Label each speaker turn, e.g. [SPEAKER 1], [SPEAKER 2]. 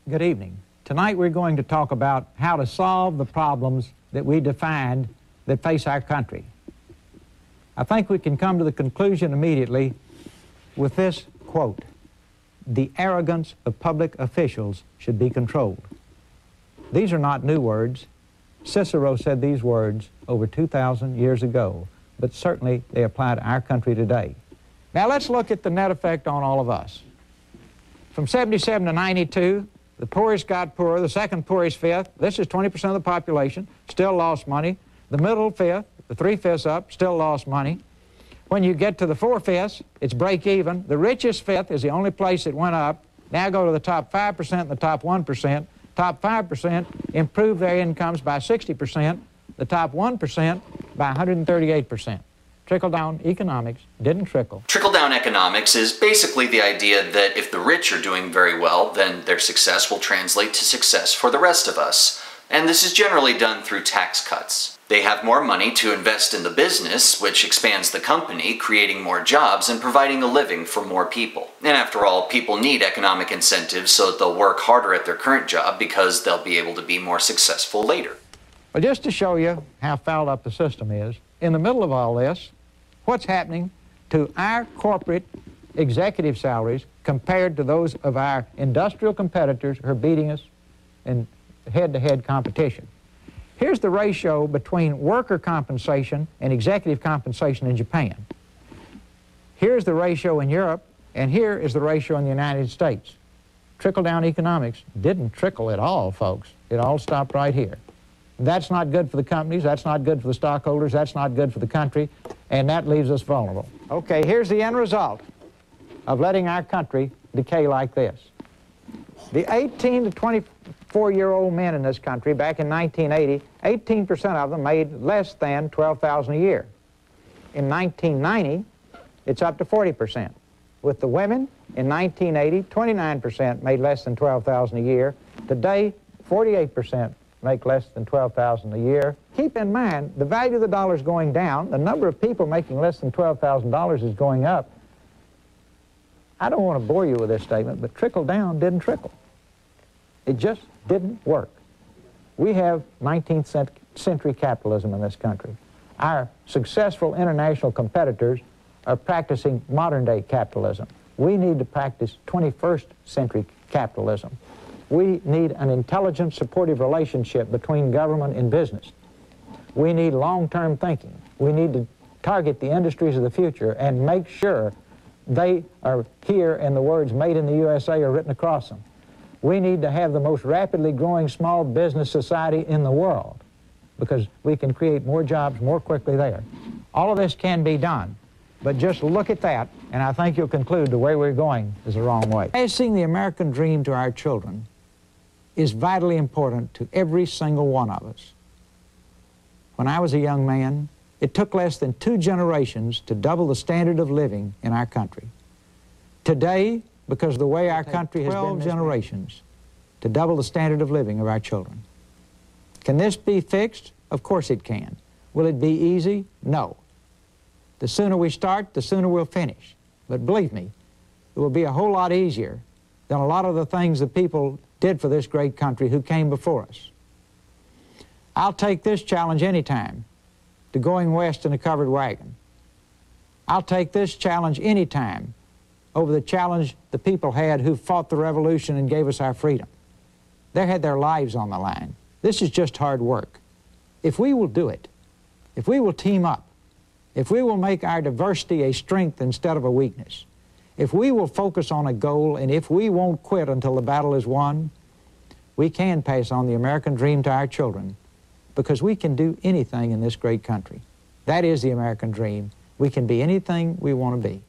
[SPEAKER 1] Good evening. Tonight we're going to talk about how to solve the problems that we defined that face our country. I think we can come to the conclusion immediately with this quote: "The arrogance of public officials should be controlled." These are not new words. Cicero said these words over 2,000 years ago, but certainly they apply to our country today. Now let's look at the net effect on all of us. From 77 to 92, the poorest got poorer, the second poorest fifth, this is 20% of the population, still lost money. The middle fifth, the three-fifths up, still lost money. When you get to the four-fifths, it's break even. The richest fifth is the only place it went up. Now go to the top 5% and the top 1%. Top 5% improved their incomes by 60%, the top 1% by 138%. Trickle-down economics didn't trickle.
[SPEAKER 2] Trickle-down economics is basically the idea that if the rich are doing very well, then their success will translate to success for the rest of us. And this is generally done through tax cuts. They have more money to invest in the business, which expands the company, creating more jobs and providing a living for more people. And after all, people need economic incentives so that they'll work harder at their current job because they'll be able to be more successful later.
[SPEAKER 1] Well, just to show you how fouled up the system is, in the middle of all this, what's happening to our corporate executive salaries compared to those of our industrial competitors who are beating us in head-to-head competition. Here's the ratio between worker compensation and executive compensation in Japan. Here's the ratio in Europe, and here is the ratio in the United States. Trickle-down economics didn't trickle at all, folks. It all stopped right here. That's not good for the companies, that's not good for the stockholders, that's not good for the country, and that leaves us vulnerable. Okay, here's the end result of letting our country decay like this. The 18 to 24-year-old men in this country back in 1980, 18% of them made less than $12,000 a year. In 1990, it's up to 40%. With the women, in 1980, 29% made less than $12,000 a year. Today, 48% make less than $12,000 a year. Keep in mind, the value of the dollar is going down. The number of people making less than $12,000 is going up. I don't want to bore you with this statement, but trickle down didn't trickle. It just didn't work. We have 19th century capitalism in this country. Our successful international competitors are practicing modern-day capitalism. We need to practice 21st century capitalism. We need an intelligent, supportive relationship between government and business. We need long-term thinking. We need to target the industries of the future and make sure they are here and the words "Made in the USA" are written across them. We need to have the most rapidly growing small business society in the world because we can create more jobs more quickly there. All of this can be done, but just look at that, and I think you'll conclude the way we're going is the wrong way. Passing the American dream to our children is vitally important to every single one of us. When I was a young man, it took less than 2 generations to double the standard of living in our country. Today, because of the way our country has been 12 generations to double the standard of living of our children. Can this be fixed? Of course it can. Will it be easy? No. The sooner we start, the sooner we'll finish. But believe me, it will be a whole lot easier than a lot of the things that people did for this great country who came before us. I'll take this challenge anytime to going west in a covered wagon. I'll take this challenge anytime over the challenge the people had who fought the revolution and gave us our freedom. They had their lives on the line. This is just hard work. If we will do it, if we will team up, if we will make our diversity a strength instead of a weakness, if we will focus on a goal, and if we won't quit until the battle is won, we can pass on the American dream to our children because we can do anything in this great country. That is the American dream. We can be anything we want to be.